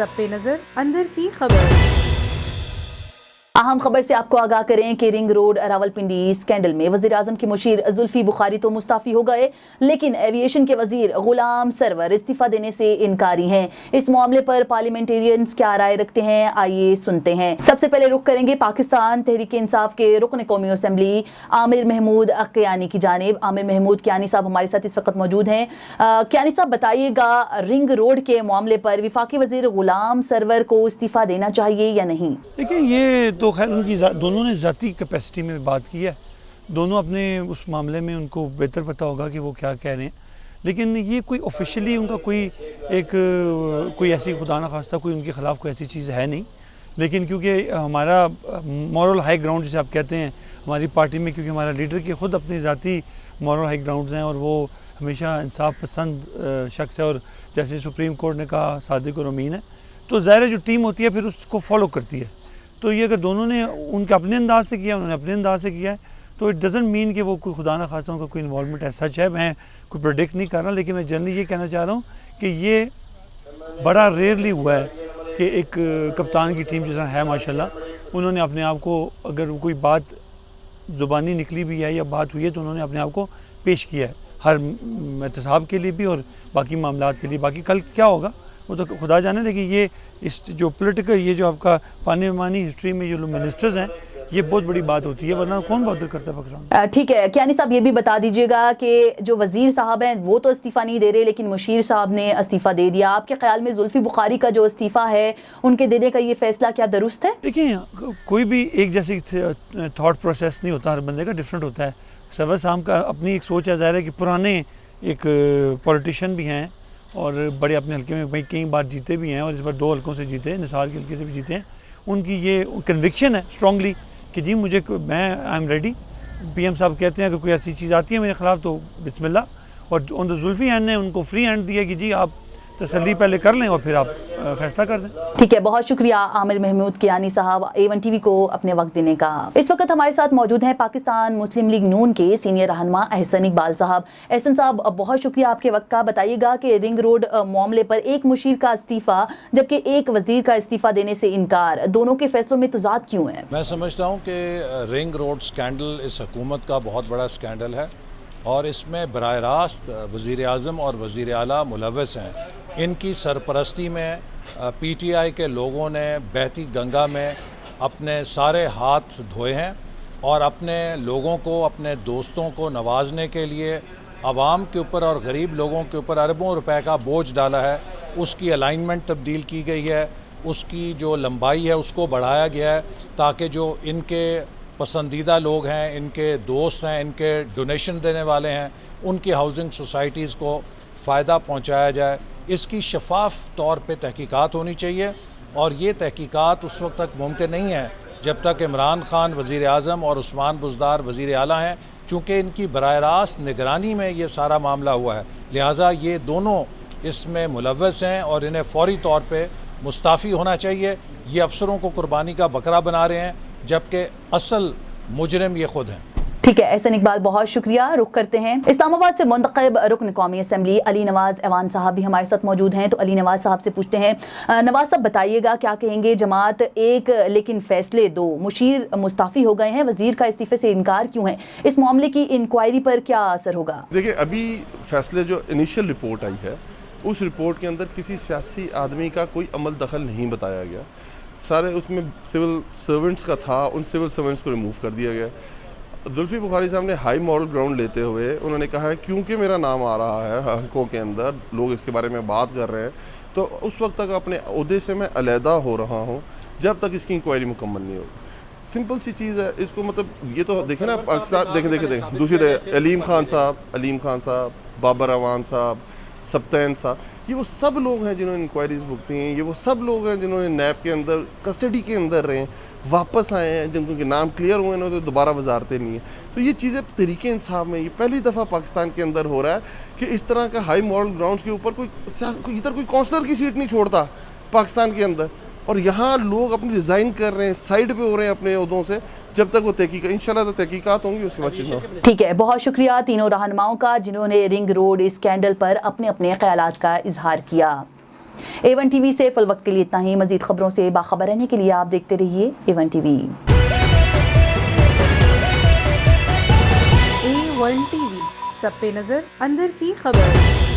सब पे नजर अंदर की खबर। अहम खबर से आपको आगाह करें कि रिंग रोड रावलपिंडी स्कैंडल में वज़ीर आज़म के मुशीर जुल्फी बुखारी तो मुस्ताफ़ी हो गए, लेकिन एविएशन के वज़ीर गुलाम सरवर इस्तीफ़ा देने से इनकारी हैं। इस मामले पर पार्लियामेंटेरियंस क्या राय रखते हैं, आइए सुनते हैं। सबसे पहले रुख करेंगे पाकिस्तान तहरीक इंसाफ के रुकन कौमी असम्बली आमिर महमूद कियानी की जानिब। आमिर महमूद कियानी साहब हमारे साथ इस वक्त मौजूद हैं। कियानी साहब बताइएगा, रिंग रोड के मामले पर वफाकी वज़ीर गुलाम सरवर को इस्तीफ़ा देना चाहिए या नहीं? देखिए, ये तो खैर उनकी दोनों ने ज़ाती कैपेसिटी में बात की है। दोनों अपने उस मामले में उनको बेहतर पता होगा कि वो क्या कह रहे हैं, लेकिन ये कोई ऑफिशियली उनका कोई ऐसी खुदा न खास्ता कोई उनके ख़िलाफ़ कोई ऐसी चीज़ है नहीं। लेकिन क्योंकि हमारा मॉरल हाई ग्राउंड जिसे आप कहते हैं हमारी पार्टी में, क्योंकि हमारा लीडर के ख़ुद अपने ज़ाती मॉरल हाई ग्राउंड्स हैं और वो हमेशा इंसाफ पसंद शख्स है, और जैसे सुप्रीम कोर्ट ने कहा सादिक और अमीन है, तो ज़ाहिर जो टीम होती है फिर उसको फॉलो करती है। तो ये अगर दोनों ने उनके अपने अंदाज से किया, उन्होंने अपने अंदाज से किया है, तो इट डज़ंट मीन कि वो कोई खुदा न खासा उनका कोई इन्वॉल्वमेंट ऐसा है। मैं कोई प्रेडिक्ट नहीं कर रहा, लेकिन मैं जनरली ये कहना चाह रहा हूँ कि ये बड़ा रेयरली हुआ है कि एक कप्तान की टीम जैसा है माशाल्लाह, उन्होंने अपने आप को, अगर कोई बात ज़ुबानी निकली भी है या बात हुई है, तो उन्होंने अपने आप को पेश किया है हर एहतसाब के लिए भी और बाकी मामलात के लिए। बाकी कल क्या होगा वो तो खुदा जाने, लेकिन ये इस जो पॉलिटिकल ये जो आपका पानी हिस्ट्री में जो मिनिस्टर्स हैं, ये बहुत बड़ी बात होती है, वरना कौन बॉदर करता है पाकिस्तान। ठीक है कियानी साहब, ये भी बता दीजिएगा कि जो वजीर साहब हैं वो तो इस्तीफ़ा नहीं दे रहे, लेकिन मुशीर साहब ने इस्तीफ़ा दे दिया। आपके ख्याल में जुल्फी बुखारी का जो इस्तीफ़ा है उनके देने का ये फैसला क्या दुरुस्त है? देखिए, कोई भी एक जैसी थाट प्रोसेस नहीं होता, हर बंदे का डिफरेंट होता है। सरवर साहब का अपनी एक सोच है, ज़ाहिर है कि पुराने एक पॉलिटिशियन भी हैं और बड़े अपने हल्के में भाई कई बार जीते भी हैं, और इस बार 2 हल्कों से जीते, निसार के हल्के से भी जीते हैं। उनकी ये कन्विक्शन है स्ट्रांगली कि जी मैं आई एम रेडी। पीएम साहब कहते हैं कि कोई ऐसी चीज़ आती है मेरे ख़िलाफ़ तो बिस्मिल्लाह, और ऑन द जुल्फी हैंड ने उनको फ्री हैंड दिया कि जी आप तसल्ली पहले कर लें और फिर आप फैसला कर दें। ठीक है, बहुत शुक्रिया आमिर महमूद कियानी साहब A1 TV को अपने वक्त देने का। इस वक्त हमारे साथ मौजूद हैं पाकिस्तान मुस्लिम लीग नून के सीनियर रहनुमा एहसन इकबाल साहब। एहसन साहब, बहुत शुक्रिया आपके वक्त का। बताइएगा कि रिंग रोड मामले पर एक मुशीर का इस्तीफ़ा जबकि एक वजीर का इस्तीफ़ा देने से इनकार, दोनों के फैसलों में तज़ाद क्यों है? मैं समझता हूँ कि रिंग रोड स्कैंडल इस हुकूमत का बहुत बड़ा स्कैंडल है और इसमें बराह रास्त वज़ीर आज़म और वज़ीर आला मुलव्वस हैं। इनकी सरपरस्ती में PTI के लोगों ने बहती गंगा में अपने सारे हाथ धोए हैं और अपने लोगों को, अपने दोस्तों को नवाजने के लिए आवाम के ऊपर और गरीब लोगों के ऊपर अरबों रुपए का बोझ डाला है। उसकी अलाइनमेंट तब्दील की गई है, उसकी जो लंबाई है उसको बढ़ाया गया है ताकि जो इनके पसंदीदा लोग हैं, इनके दोस्त हैं, इनके डोनेशन देने वाले हैं, उनकी हाउसिंग सोसाइटीज़ को फ़ायदा पहुंचाया जाए। इसकी शफाफ तौर पे तहकीकात होनी चाहिए और ये तहकीकात उस वक्त तक मुमकिन नहीं है जब तक इमरान खान वज़ीर आज़म और उस्मान बुज़दार वज़ीर आला हैं, चूँकि इनकी बराह रास्त निगरानी में ये सारा मामला हुआ है। लिहाजा ये दोनों इसमें मुलव्वस हैं और इन्हें फ़ौरी तौर पे मुस्ताफ़ी होना चाहिए। ये अफसरों को कुर्बानी का बकरा बना रहे हैं जबकि असल मुजरिम ये खुद हैं। ठीक है एहसन इकबाल, बहुत शुक्रिया। रुख करते हैं इस्लामाबाद से मुंतखब रुकन कौमी असम्बली अली नवाज़ ऐवान साहब भी हमारे साथ मौजूद हैं। तो अली नवाज़ साहब से पूछते हैं, नवाज़ साहब बताइएगा क्या कहेंगे, जमात एक लेकिन फैसले दो, मुशीर मुस्ताफ़ी हो गए हैं, वज़ीर का इस्तीफ़े से इनकार क्यों है, इस मामले की इंक्वायरी पर क्या असर होगा? देखिए, अभी फैसले जो इनिशियल रिपोर्ट आई है उस रिपोर्ट के अंदर किसी सियासी आदमी का कोई अमल दखल नहीं बताया गया। सारे उसमें सिविल सर्वेंट्स का था, उन सिविल सर्वेंट्स को रिमूव कर दिया गया। जुल्फी बुखारी साहब ने हाई मॉरल ग्राउंड लेते हुए उन्होंने कहा है क्योंकि मेरा नाम आ रहा है हल्कों के अंदर, लोग इसके बारे में बात कर रहे हैं, तो उस वक्त तक अपने ओहदे से मैं अलहदा हो रहा हूँ जब तक इसकी इंक्वायरी मुकम्मल नहीं होगी। सिंपल सी चीज़ है। इसको मतलब ये तो देखें ना, पाकिस्तान देखें दूसरी अलीम खान साहब, बाबर अवान साहब, सप्तैन साहब, ये वो सब लोग हैं जिन्होंने इंक्वायरीज भुगती हैं, ये वो सब लोग हैं जिन्होंने नैब के अंदर कस्टडी के अंदर रहे, वापस आए हैं, जिनके नाम क्लियर हुए ना, तो दोबारा वजारतें नहीं हैं। तो ये चीज़ें तरीके इंसाफ में ये पहली दफ़ा पाकिस्तान के अंदर हो रहा है कि इस तरह का हाई मॉरल ग्राउंड्स के ऊपर कोई इधर कोई काउंसलर की सीट नहीं छोड़ता पाकिस्तान के अंदर, और यहाँ लोग अपनी रिज़ाइन कर रहे हैं, साइड पे हो रहे हैं अपने ओहदों से, जब तक वो तहकीकात इंशाल्लाह तो तहकीकात होंगी उसके बाद चीज़। ठीक है, बहुत शुक्रिया तीनों रहनुमाओं का जिन्होंने रिंग रोड स्कैंडल पर अपने अपने ख्यालात का इजहार किया। A1 टीवी से फिल वक्त के लिए इतना ही। मजीद खबरों से बाखबर रहने के लिए आप देखते रहिए A1 टीवी। A1 टीवी, सब पे नजर, अंदर की खबर।